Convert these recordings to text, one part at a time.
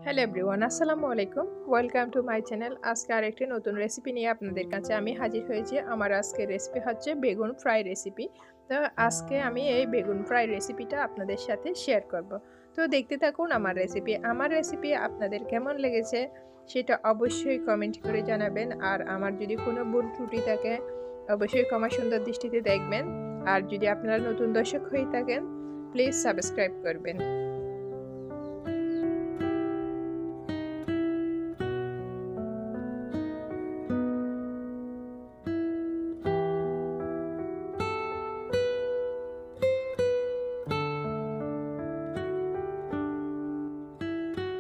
Hello everyone, আসসালামু আলাইকুম। Welcome to my channel. আজকে আরেকটি নতুন রেসিপি নিয়ে আপনাদের কাছে আমি হাজির হয়েছি। আমার আজকের রেসিপি হচ্ছে বেগুন ফ্রাই রেসিপি। তো আজকে আমি এই বেগুন ফ্রাই রেসিপিটা আপনাদের সাথে শেয়ার করব। তো দেখতে থাকুন আমার রেসিপি আপনাদের কেমন লেগেছে সেটা অবশ্যই কমেন্ট করে জানাবেন। আর আমার যদি কোনো ভুল ত্রুটি থাকে অবশ্যই ক্ষমা সুন্দর দৃষ্টিতে দেখবেন। আর যদি আপনারা নতুন দর্শক হয়ে থাকেন প্লিজ সাবস্ক্রাইব করবেন।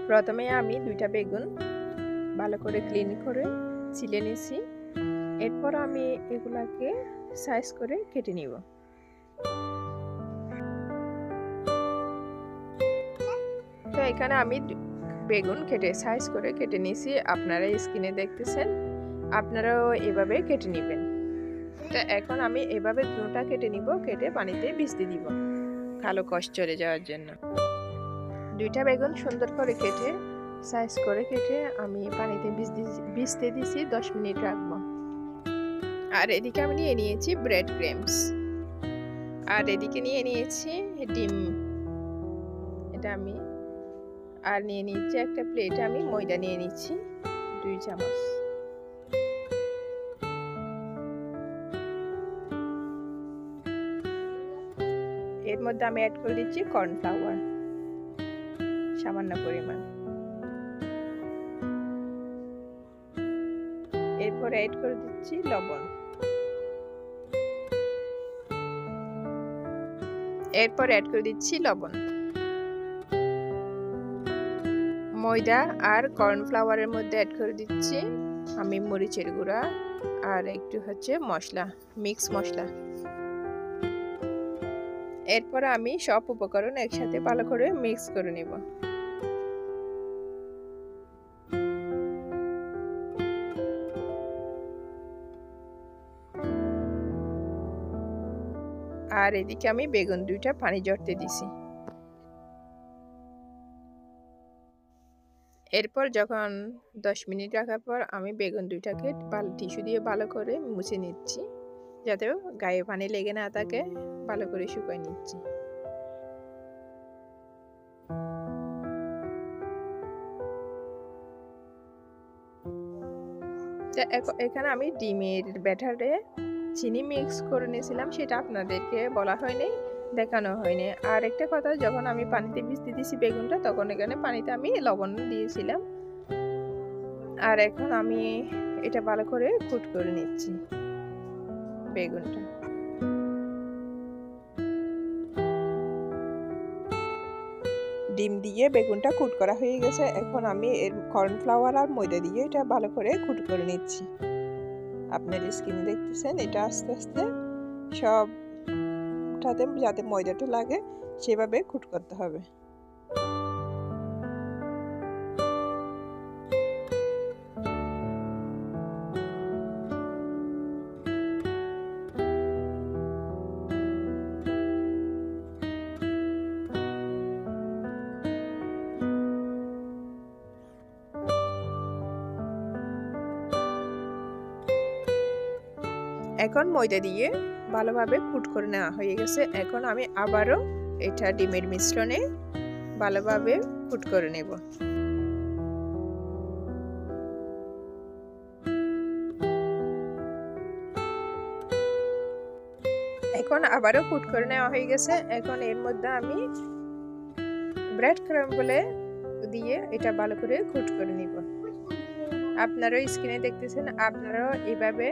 প্রথমে আমি দুইটা বেগুন ভালো করে ক্লিন করে ছিলে নিয়েছি। এরপর আমি এগুলাকে সাইজ করে কেটে নিব। তো এখানে আমি বেগুন সাইজ করে কেটে নিয়েছি। আপনারা স্ক্রিনে দেখতেছেন, আপনারাও এভাবে কেটে নেবেন। তো এখন আমি এভাবে দুটা কেটে নিব, কেটে পানিতে ভিজতে দিব কালো কষ চলে যাওয়ার জন্য। দুইটা বেগুন সুন্দর করে কেটে সাইজ করে কেটে আমি পানিতে ভিজতে দিছি, 10 মিনিট রাখবো। আর এদিকে আমি নিয়ে নিয়েছি ব্রেড ক্রাম্বস, আর এদিকে নিয়ে নিয়েছি ডিম, এটা আমি আর নিয়ে নিচ্ছি একটা প্লেটে আমি ময়দা নিয়ে নিচ্ছি 2 চামচ। এর মধ্যে আমি অ্যাড করে দিচ্ছি কর্নফ্লাওয়ার সামান্য পরিমাণ। এরপর অ্যাড করে দিচ্ছি লবণ। ময়দা আর কর্নফ্লাওয়ারের মধ্যে অ্যাড করে দিচ্ছি আমি মরিচের গুঁড়া আর একটু হচ্ছে মশলা, মিক্স মশলা। এরপর আমি সব উপকরণ একসাথে ভালো করে মিক্স করে নেব। আর এদিকে আমি বেগুন দুইটা পানি ঝরতে দিছি। এরপর যখন 10 মিনিট রাখার পর আমি বেগুন দুইটাকে টিস্যু দিয়ে ভালো করে মুছে নিচ্ছি, যাতে গায়ে পানি লেগে না থাকে। ভালো করে শুকিয়ে নিচ্ছি। এখানে আমি ডিমের ব্যাটারে চিনি মিক্স করে নিয়েছিলাম, সেটা আপনাদেরকে বলা হয়নি, দেখানো হয়নি। আর একটা কথা, যখন আমি পানিতে ভিজতে দিয়েছি বেগুনটা, তখন এখানে পানিতে আমি লবণ দিয়েছিলাম। আর এখন আমি এটা ভালো করে কুট করে নিচ্ছি বেগুনটা। ডিম দিয়ে বেগুনটা কুট করা হয়ে গেছে। এখন আমি এর কর্নফ্লাওয়ার আর ময়দা দিয়ে এটা ভালো করে কুট করে নিচ্ছি। আপনার স্ক্রিনে দেখতেছেন, এটা আস্তে আস্তে সবটাতে যাতে ময়দাটা লাগে সেভাবে কুট করতে হবে। এখন ময়দা দিয়ে ভালোভাবে কুট করে নেওয়া হয়ে গেছে। এখন আমি আবারও এটা ডিমের মিশ্রণে ভালোভাবে কুট করে নেব। এখন আবারও কুট করে নেওয়া হয়ে গেছে। এখন এর মধ্যে আমি ব্রেড ক্রাম্বল দিয়ে এটা ভালো করে কুট করে নিব। আপনারাও স্ক্রিনে দেখতেছেন, আপনারাও এভাবে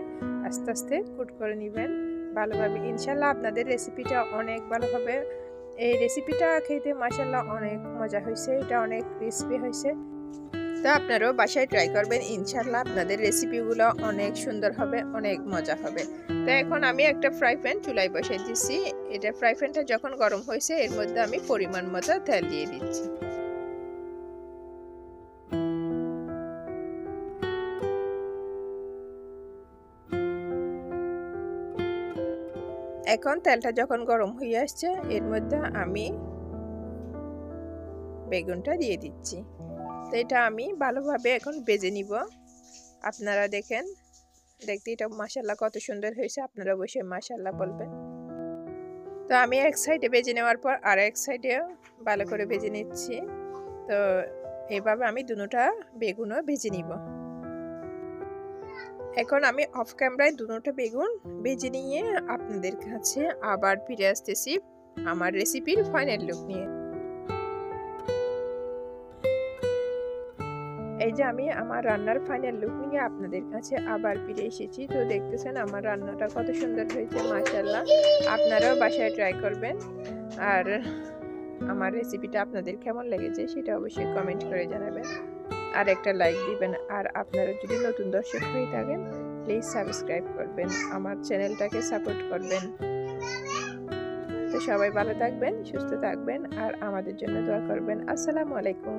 আস্তে আস্তে কুট করে নেবেন ভালোভাবে। ইনশাল্লাহ আপনাদের রেসিপিটা অনেক ভালো হবে। এই রেসিপিটা খেতে মাশাআল্লাহ অনেক মজা হয়েছে, এটা অনেক ক্রিস্পি হয়েছে। তো আপনারাও বাসায় ট্রাই করবেন, ইনশাল্লাহ আপনাদের রেসিপিগুলো অনেক সুন্দর হবে, অনেক মজা হবে। তো এখন আমি একটা ফ্রাই প্যান চুলায় বসিয়ে দিচ্ছি। এটা ফ্রাই প্যানটা যখন গরম হয়েছে এর মধ্যে আমি পরিমাণ মতো তেল দিয়ে দিচ্ছি। এখন তেলটা যখন গরম হয়ে আসছে এর মধ্যে আমি বেগুনটা দিয়ে দিচ্ছি। তো এটা আমি ভালোভাবে এখন ভেজে নিব। আপনারা দেখেন, দেখতে এটা মাশাআল্লাহ কত সুন্দর হয়েছে, আপনারা অবশ্যই মাশাআল্লাহ বলবেন। তো আমি এক সাইডে ভেজে নেওয়ার পর আর এক সাইডেও ভালো করে ভেজে নিচ্ছি। তো এইভাবে আমি দুটোটা বেগুনও ভেজে নিব। এখন আমি অফ ক্যামেরায় দুটোটা বেগুন ভেজে নিয়ে আপনাদের কাছে আবার ফিরে আসতেছি আমার রেসিপির ফাইনাল লুক নিয়ে। এই যে আমি আমার রান্নার ফাইনাল লুক নিয়ে আপনাদের কাছে আবার ফিরে এসেছি। তো দেখতেছেন আমার রান্নাটা কত সুন্দর হয়েছে মাশাআল্লাহ। আপনারাও বাসায় ট্রাই করবেন, আর আমার রেসিপিটা আপনাদের কেমন লেগেছে সেটা অবশ্যই কমেন্ট করে জানাবেন, আর একটা লাইক দিবেন। আর আপনারা যদি নতুন দর্শক হয়ে থাকেন প্লিজ সাবস্ক্রাইব করবেন, আমার চ্যানেলটাকে সাপোর্ট করবেন। তো সবাই ভালো থাকবেন, সুস্থ থাকবেন, আর আমাদের জন্য দোয়া করবেন। আসসালামু আলাইকুম।